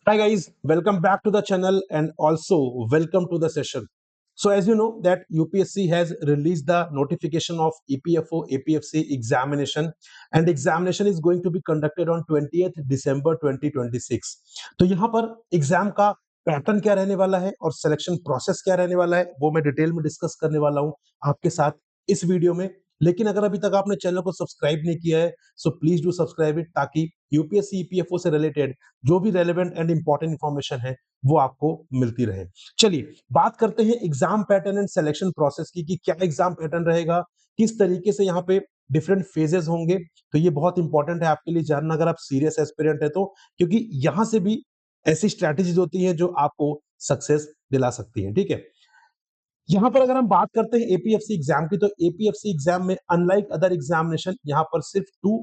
Hi guys, welcome back to the channel and also welcome to the session. So as you know that UPSC has released the notification of EPFO APFC examination and examination is going to be conducted on 20th December 2026. तो यहाँ पर exam का pattern क्या रहने वाला है और selection process क्या रहने वाला है वो मैं डिटेल में डिस्कस करने वाला हूँ आपके साथ इस वीडियो में। लेकिन अगर अभी तक आपने चैनल को सब्सक्राइब नहीं किया है so please do subscribe it ताकि यूपीएससी ईपीएफओ से रिलेटेड जो भी रेलेवेंट एंड इंपॉर्टेंट इंफॉर्मेशन है वो आपको मिलती रहे। चलिए बात करते हैं exam pattern and selection process की कि क्या एग्जाम पैटर्न रहेगा, किस तरीके से यहाँ पे डिफरेंट फेजेस होंगे। तो ये बहुत इंपॉर्टेंट है आपके लिए जानना अगर आप सीरियस एस्पिरेंट है तो, क्योंकि यहां से भी ऐसी स्ट्रैटेजीज होती है जो आपको सक्सेस दिला सकती है। ठीक है, यहां पर अगर हम बात करते हैं एपीएफसी एग्जाम की तो एपीएफसी एग्जाम में अनलाइक अदर एग्जामिनेशन यहाँ पर सिर्फ 2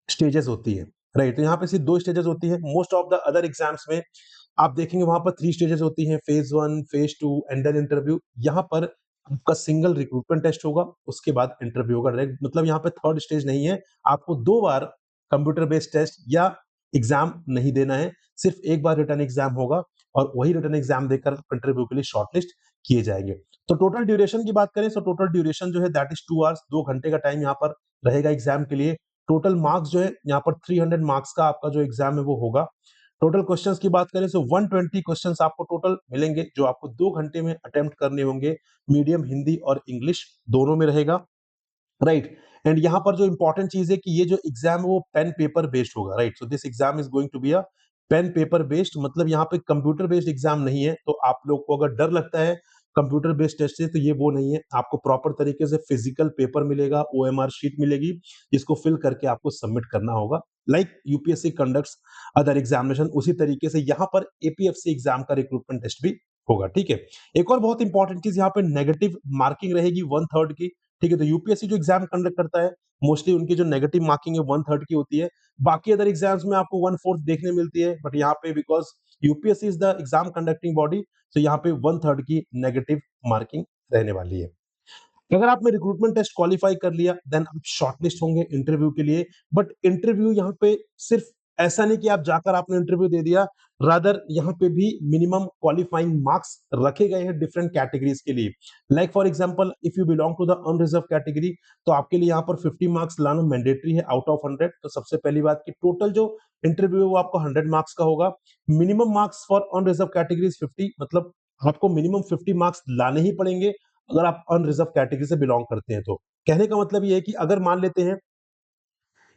स्टेजेस होती है। राइट, तो यहाँ पे सिर्फ 2 स्टेजेस होती है। Most of the other exams में आप देखेंगे वहां पर 3 स्टेजेस होती हैं, phase 1, phase 2 and then interview. यहाँ पर आपका सिंगल रिक्रूटमेंट टेस्ट होगा, उसके बाद इंटरव्यू होगा डायरेक्ट। मतलब यहाँ पे थर्ड स्टेज नहीं है, आपको 2 बार कंप्यूटर बेस्ड टेस्ट या एग्जाम नहीं देना है, सिर्फ एक बार रिटर्न एग्जाम होगा और वही रिटर्न एग्जाम देकर इंटरव्यू के लिए शॉर्टलिस्ट किए जाएंगे। तो टोटल ड्यूरेशन की बात करें तो टोटल ड्यूरेशन जो है दैट इज 2 आवर्स, 2 घंटे का टाइम यहाँ पर रहेगा एग्जाम के लिए। टोटल मार्क्स जो है यहाँ पर 300 मार्क्स का आपका जो एग्जाम है वो होगा। टोटल क्वेश्चंस की बात करें तो 120 क्वेश्चंस आपको टोटल मिलेंगे जो आपको 2 घंटे में अटेम्प्ट करने होंगे। मीडियम हिंदी और इंग्लिश दोनों में रहेगा। राइट, एंड यहाँ पर जो इंपॉर्टेंट चीज है कि ये जो एग्जाम है वो पेन पेपर बेस्ड होगा। Right, so this exam is going to be a pen paper based, मतलब यहाँ पे कंप्यूटर बेस्ड एग्जाम नहीं है। तो आप लोग को अगर डर लगता है कंप्यूटर बेस्ड टेस्ट से तो ये वो नहीं है, आपको प्रॉपर तरीके से फिजिकल पेपर मिलेगा, ओएमआर शीट मिलेगी जिसको फिल करके आपको सबमिट करना होगा। Like UPSC conducts other examination उसी तरीके से यहाँ पर एपीएफसी एग्जाम का रिक्रूटमेंट टेस्ट भी होगा। ठीक है, एक और बहुत इंपॉर्टेंट चीज यहाँ पे नेगेटिव मार्किंग रहेगी 1/3 की। ठीक है, तो यूपीएससी जो एग्जाम कंडक्ट करता है मोस्टली उनकी जो नेगेटिव मार्किंग है 1/3 की होती है। बाकी अदर एग्जाम्स में आपको 1/4 देखने मिलती है, बट यहाँ पे because UPSC is the exam conducting body तो यहाँ पे 1/3 की नेगेटिव मार्किंग रहने वाली है। अगर आपने रिक्रूटमेंट टेस्ट क्वालिफाई कर लिया देन आप शॉर्टलिस्ट होंगे इंटरव्यू के लिए। बट इंटरव्यू यहाँ पे सिर्फ ऐसा नहीं कि आप जाकर आपने इंटरव्यू दे दिया, रादर यहाँ पे भी मिनिमम क्वालिफाइंग मार्क्स रखे गए हैं डिफरेंट कैटेगरीज के लिए। Like for example if you belong to the unreserve category तो आपके लिए यहाँ पर 50 मार्क्स लाना मैंडेटरी है आउट ऑफ 100। तो सबसे पहली बात कि टोटल जो इंटरव्यू है वो आपको 100 मार्क्स का होगा। Minimum marks for unreserve category 50, मतलब आपको मिनिमम 50 मार्क्स लाने ही पड़ेंगे अगर आप अनरिजर्व कैटेगरी से बिलोंग करते हैं तो। कहने का मतलब ये है कि अगर मान लेते हैं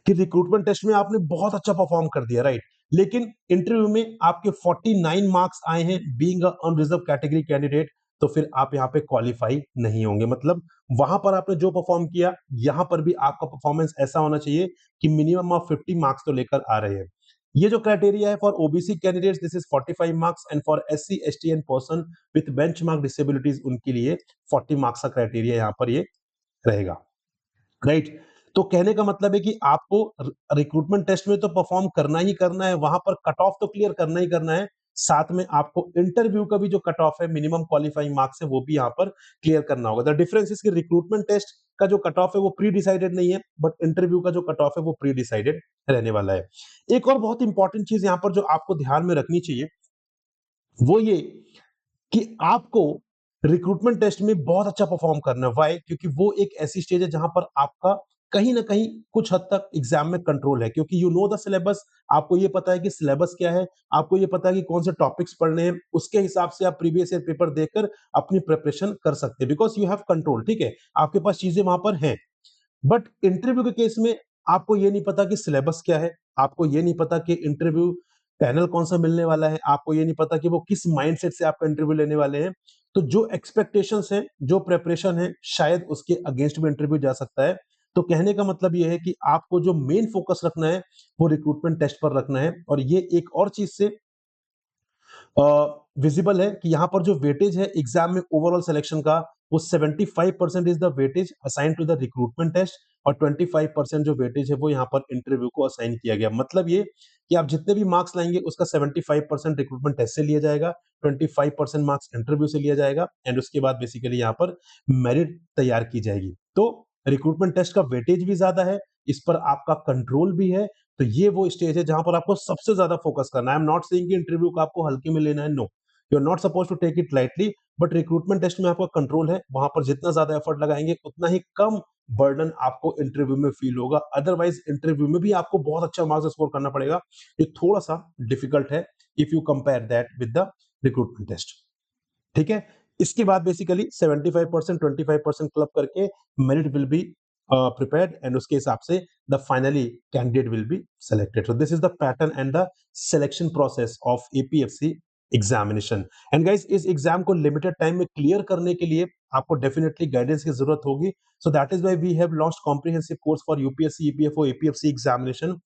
कि रिक्रूटमेंट टेस्ट में आपने बहुत अच्छा परफॉर्म कर दिया, राइट, लेकिन इंटरव्यू में आपके 49 मार्क्स आए हैं being a unreserve category candidate, तो फिर आप यहाँ पे क्वालिफाई नहीं होंगे। मतलब वहां पर आपने जो परफॉर्म किया यहां पर भी आपका परफॉर्मेंस ऐसा होना चाहिए कि मिनिमम ऑफ 50 मार्क्स तो लेकर आ रहे हैं। ये जो क्राइटेरिया है for OBC candidates this is 45 marks and for SC ST and person with benchmark disabilities उनके लिए 40 मार्क्स का क्राइटेरिया यहाँ पर ये रहेगा। राइट, तो कहने का मतलब है कि आपको रिक्रूटमेंट टेस्ट में तो परफॉर्म करना ही करना है, वहां पर कट ऑफ तो क्लियर करना ही करना है, साथ में आपको इंटरव्यू का भी जो कट ऑफ है मिनिमम क्वालिफाइंग मार्क्स है वो भी यहाँ पर क्लियर करना होगा। द डिफरेंस इज कि रिक्रूटमेंट टेस्ट का जो कट ऑफ है वो प्री डिसाइडेड नहीं है, बट इंटरव्यू का जो कट ऑफ है वो प्री डिसाइडेड रहने वाला है। एक और बहुत इंपॉर्टेंट चीज यहाँ पर जो आपको ध्यान में रखनी चाहिए वो ये कि आपको रिक्रूटमेंट टेस्ट में बहुत अच्छा परफॉर्म करना है। व्हाई? क्योंकि वो एक ऐसी स्टेज है जहां पर आपका कहीं ना कहीं कुछ हद तक एग्जाम में कंट्रोल है, क्योंकि यू नो द सिलेबस, आपको ये पता है कि सिलेबस क्या है, आपको ये पता है कि कौन से टॉपिक्स पढ़ने हैं, उसके हिसाब से आप प्रीवियस ईयर पेपर देकर अपनी प्रिपरेशन कर सकते हैं बिकॉज यू हैव कंट्रोल। ठीक है, आपके पास चीजें वहां पर हैं। बट इंटरव्यू के केस में आपको ये नहीं पता कि सिलेबस क्या है, आपको ये नहीं पता कि इंटरव्यू पैनल कौन सा मिलने वाला है, आपको ये नहीं पता कि वो किस माइंडसेट से आपका इंटरव्यू लेने वाले हैं। तो जो एक्सपेक्टेशंस है, जो प्रेपरेशन है, शायद उसके अगेंस्ट में इंटरव्यू जा सकता है। तो कहने का मतलब ये है कि आपको जो मेन फोकस रखना है वो रिक्रूटमेंट टेस्ट पर रखना है। और ये एक और चीज से विजिबल है कि यहाँ पर जो वेटेज है एग्जाम में ओवरऑल सिलेक्शन का वो 75% is the weightage assign to the recruitment test और 25% जो वेटेज है वो यहाँ पर इंटरव्यू को असाइन किया गया। मतलब ये कि आप जितने भी मार्क्स लाएंगे उसका 75% रिक्रूटमेंट टेस्ट से लिया जाएगा, 25% मार्क्स इंटरव्यू से लिया जाएगा एंड उसके बाद बेसिकली यहाँ पर मेरिट तैयार की जाएगी। तो रिक्रूटमेंट टेस्ट का वेटेज भी ज्यादा है, इस पर आपका कंट्रोल भी है तो ये वो स्टेज है जहां पर आपको सबसे ज्यादा फोकस करना है। आई एम नॉट सेइंग कि इंटरव्यू को आपको हल्के में लेना है, no, you are not suppose to take it lightly, but recruitment test में आपका कंट्रोल है, वहां पर जितना ज्यादा एफर्ट लगाएंगे उतना ही कम बर्डन आपको इंटरव्यू में फील होगा। अदरवाइज इंटरव्यू में भी आपको बहुत अच्छा मार्क्स स्कोर करना पड़ेगा, ये थोड़ा सा डिफिकल्ट है if you compare that with the recruitment test. ठीक है, इसके बाद बेसिकली 75% 25% क्लब करके merit will be prepared, and उसके हिसाब से the finally candidate will be selected. So this is the pattern and the selection process of APFC examination. And guys इस exam को लिमिटेड टाइम में क्लियर करने के लिए आपको डेफिनेटली गाइडेंस की जरूरत होगी। So that is why we have launched comprehensive course for UPSC EPFO APFC examination,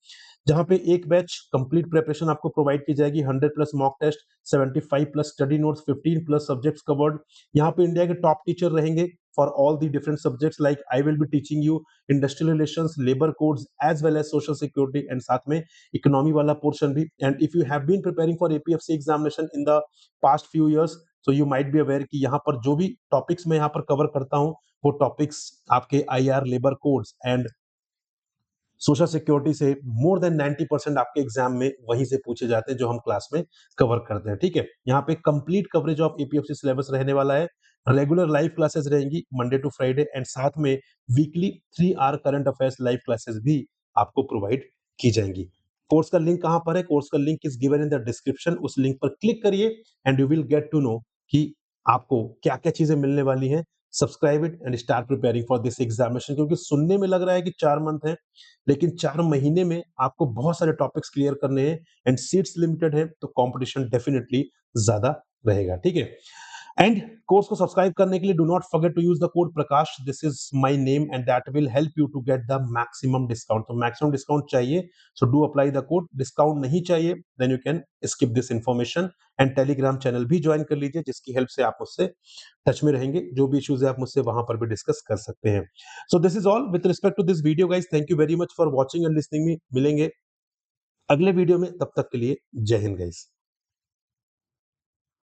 जहां पे एक बैच कंप्लीट प्रिपरेशन आपको प्रोवाइड की जाएगी, 100 plus mock test, 75 plus study notes, 15 plus subjects covered. यहाँ पे इंडिया के टॉप टीचर रहेंगे for all the different subjects, like I will be teaching you industrial relations, labour codes as well as social security, and साथ में economy वाला portion भी। And if you have been preparing for APFC examination in the past few years, so you might be aware कि यहाँ पर जो भी topics मैं यहाँ पर कवर करता हूँ वो टॉपिक्स आपके IR, labour codes and social security से मोर देन 90% आपके एग्जाम में वहीं से पूछे जाते हैं जो हम क्लास में कवर करते हैं। ठीक है, यहाँ पे complete coverage of APFC syllabus रहने वाला है, रेगुलर लाइव क्लासेस रहेंगी मंडे टू फ्राइडे, एंड साथ में weekly 3 hour current affairs live classes भी आपको प्रोवाइड की जाएंगी। कोर्स का लिंक कहां पर है? कोर्स का link is given in the description, उस लिंक पर क्लिक करिए and you will get to know कि आपको क्या क्या चीजें मिलने वाली हैं। Subscribe it and start preparing for this examination, क्योंकि सुनने में लग रहा है कि 4 मंथ है, लेकिन 4 महीने में आपको बहुत सारे टॉपिक्स क्लियर करने हैं एंड सीट्स लिमिटेड है, तो कंपटीशन डेफिनेटली ज्यादा रहेगा। ठीक है, एंड कोर्स को सब्सक्राइब करने के लिए do not forget to use the code Prakash, this is my name and that will help you to get the maximum discount. तो मैक्सिमम डिस्काउंट चाहिए, so do apply the code. Discount नहीं चाहिए then you can skip this information, and Telegram channel भी join कर लीजिए, जिसकी help से आप मुझसे टच में रहेंगे, जो भी इश्यूज है आप मुझसे वहां पर भी डिस्कस कर सकते हैं। So this is all with respect to this video guys, thank you very much for watching and listening me. मिलेंगे अगले वीडियो में, तब तक के लिए जय हिंद गाइस।